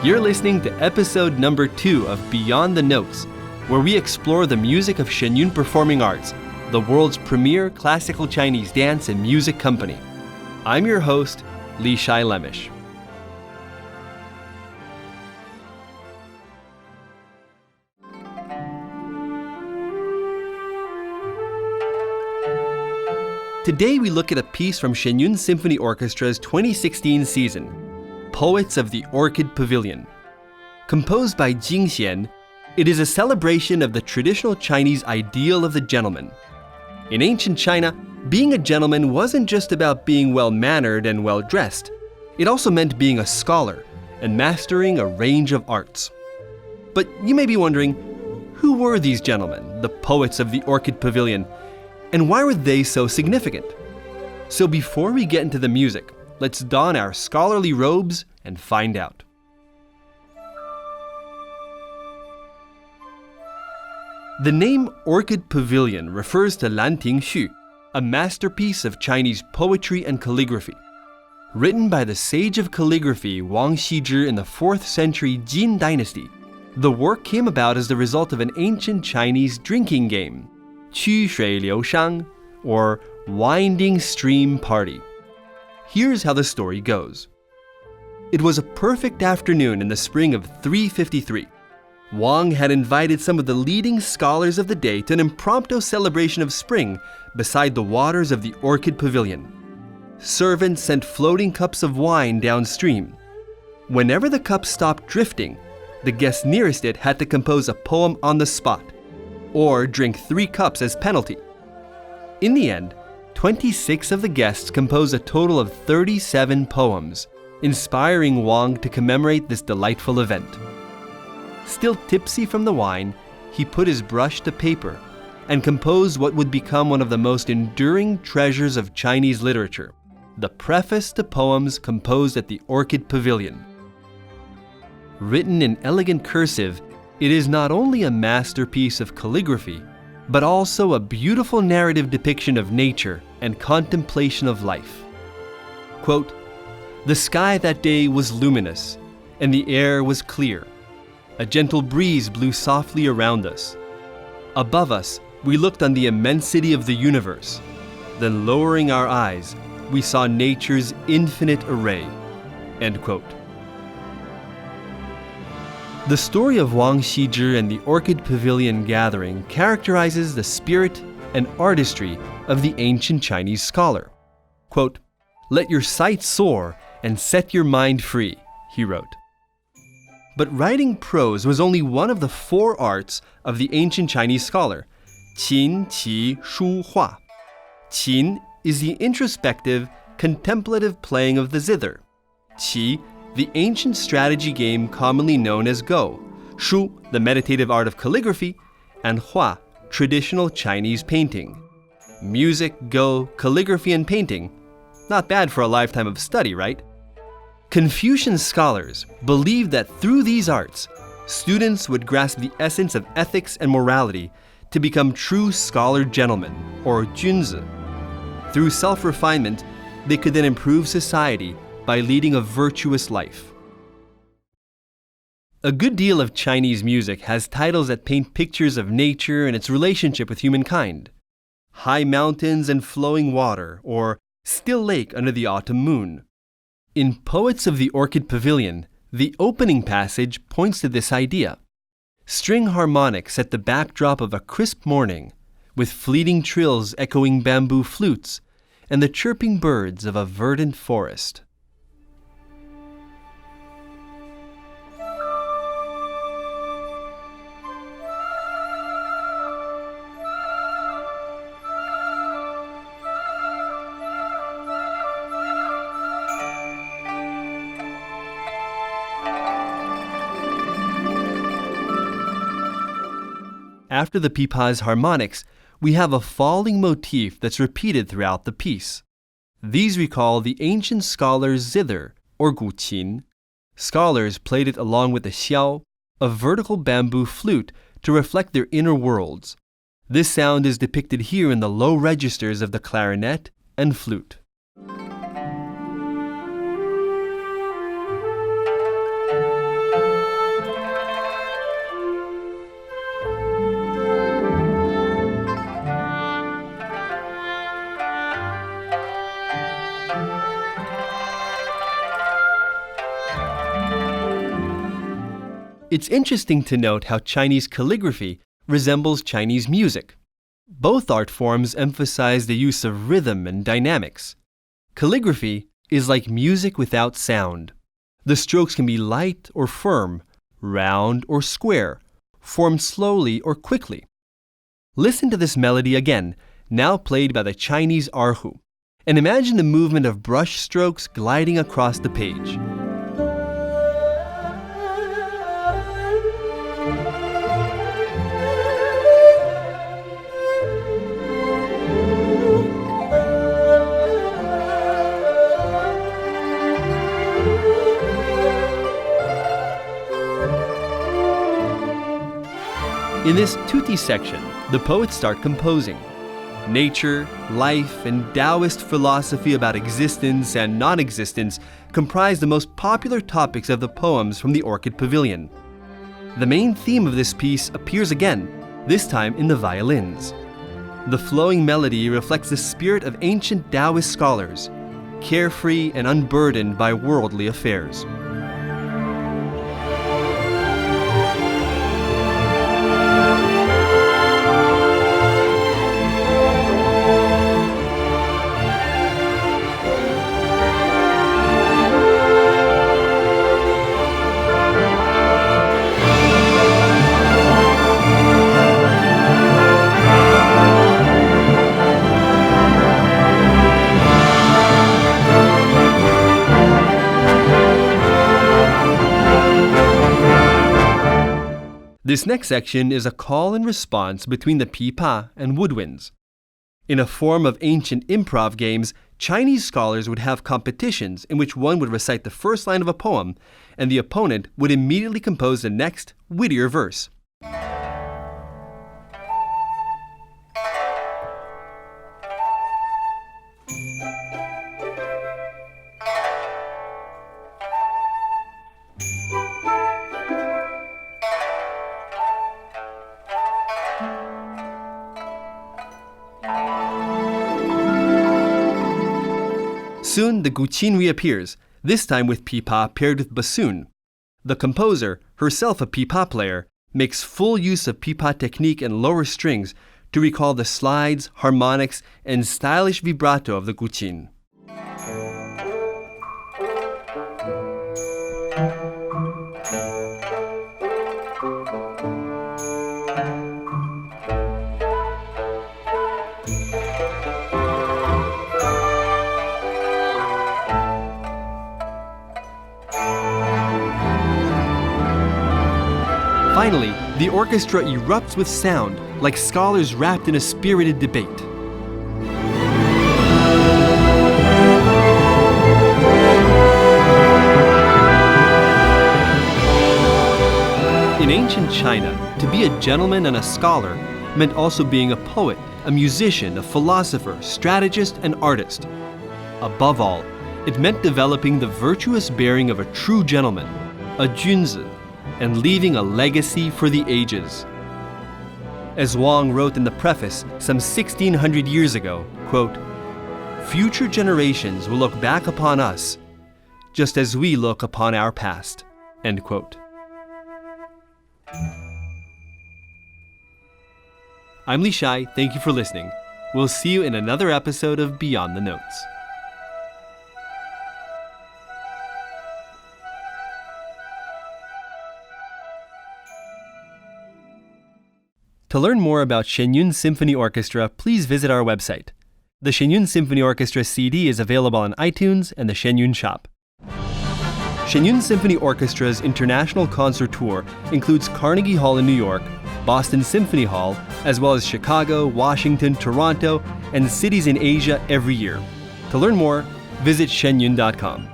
You're listening to episode number 2 of Beyond the Notes, where we explore the music of Shen Performing Arts, the world's premier classical Chinese dance and music company. I'm your host, Li Shai Lemish. Today we look at a piece from Shen Symphony Orchestra's 2016 season, Poets of the Orchid Pavilion. Composed by Jing Xian, it is a celebration of the traditional Chinese ideal of the gentleman. In ancient China, being a gentleman wasn't just about being well-mannered and well-dressed. It also meant being a scholar and mastering a range of arts. But you may be wondering, who were these gentlemen, the poets of the Orchid Pavilion, and why were they so significant? So before we get into the music, let's don our scholarly robes and find out. The name Orchid Pavilion refers to Lan Ting Xu, a masterpiece of Chinese poetry and calligraphy. Written by the sage of calligraphy Wang Xizhi in the 4th century Jin dynasty, the work came about as the result of an ancient Chinese drinking game, Qu Shui Liu Shang, or Winding Stream Party. Here's how the story goes. It was a perfect afternoon in the spring of 353. Wang had invited some of the leading scholars of the day to an impromptu celebration of spring beside the waters of the Orchid Pavilion. Servants sent floating cups of wine downstream. Whenever the cup stopped drifting, the guest nearest it had to compose a poem on the spot, or drink 3 cups as penalty. In the end, 26 of the guests composed a total of 37 poems, inspiring Wang to commemorate this delightful event. Still tipsy from the wine, he put his brush to paper and composed what would become one of the most enduring treasures of Chinese literature, the preface to poems composed at the Orchid Pavilion. Written in elegant cursive, it is not only a masterpiece of calligraphy, but also a beautiful narrative depiction of nature and contemplation of life. Quote, "The sky that day was luminous, and the air was clear. A gentle breeze blew softly around us. Above us, we looked on the immensity of the universe. Then lowering our eyes, we saw nature's infinite array." End quote. The story of Wang Xizhi and the Orchid Pavilion gathering characterizes the spirit and artistry of the ancient Chinese scholar. Quote, "Let your sight soar and set your mind free," he wrote. But writing prose was only one of the 4 arts of the ancient Chinese scholar, Qin, Qi, Shu, Hua. Qin is the introspective, contemplative playing of the zither. Qi, the ancient strategy game commonly known as Go. Shu, the meditative art of calligraphy. And Hua, traditional Chinese painting. Music, Go, calligraphy, and painting. Not bad for a lifetime of study, right? Confucian scholars believed that through these arts, students would grasp the essence of ethics and morality to become true scholar gentlemen, or junzi. Through self-refinement, they could then improve society by leading a virtuous life. A good deal of Chinese music has titles that paint pictures of nature and its relationship with humankind. High mountains and flowing water, or Still Lake under the autumn moon. In Poets of the Orchid Pavilion, the opening passage points to this idea. String harmonics set the backdrop of a crisp morning, with fleeting trills echoing bamboo flutes and the chirping birds of a verdant forest. After the pipa's harmonics, we have a falling motif that's repeated throughout the piece. These recall the ancient scholar's zither, or guqin. Scholars played it along with the xiao, a vertical bamboo flute, to reflect their inner worlds. This sound is depicted here in the low registers of the clarinet and flute. It's interesting to note how Chinese calligraphy resembles Chinese music. Both art forms emphasize the use of rhythm and dynamics. Calligraphy is like music without sound. The strokes can be light or firm, round or square, formed slowly or quickly. Listen to this melody again, now played by the Chinese erhu, and imagine the movement of brush strokes gliding across the page. In this tutti section, the poets start composing. Nature, life, and Taoist philosophy about existence and non-existence comprise the most popular topics of the poems from the Orchid Pavilion. The main theme of this piece appears again, this time in the violins. The flowing melody reflects the spirit of ancient Taoist scholars, carefree and unburdened by worldly affairs. This next section is a call and response between the pipa and woodwinds. In a form of ancient improv games, Chinese scholars would have competitions in which one would recite the first line of a poem, and the opponent would immediately compose the next, wittier verse. Soon the guqin reappears, this time with pipa paired with bassoon. The composer, herself a pipa player, makes full use of pipa technique and lower strings to recall the slides, harmonics, and stylish vibrato of the guqin. Finally, the orchestra erupts with sound, like scholars wrapped in a spirited debate. In ancient China, to be a gentleman and a scholar meant also being a poet, a musician, a philosopher, strategist, and artist. Above all, it meant developing the virtuous bearing of a true gentleman, a junzi, and leaving a legacy for the ages. As Wang wrote in the preface some 1600 years ago, quote, "Future generations will look back upon us just as we look upon our past," end quote. I'm Li Shai, thank you for listening. We'll see you in another episode of Beyond the Notes. To learn more about Shenyun Symphony Orchestra, please visit our website. The Shenyun Symphony Orchestra CD is available on iTunes and the Shenyun Shop. Shenyun Symphony Orchestra's international concert tour includes Carnegie Hall in New York, Boston Symphony Hall, as well as Chicago, Washington, Toronto, and cities in Asia every year. To learn more, visit shenyun.com.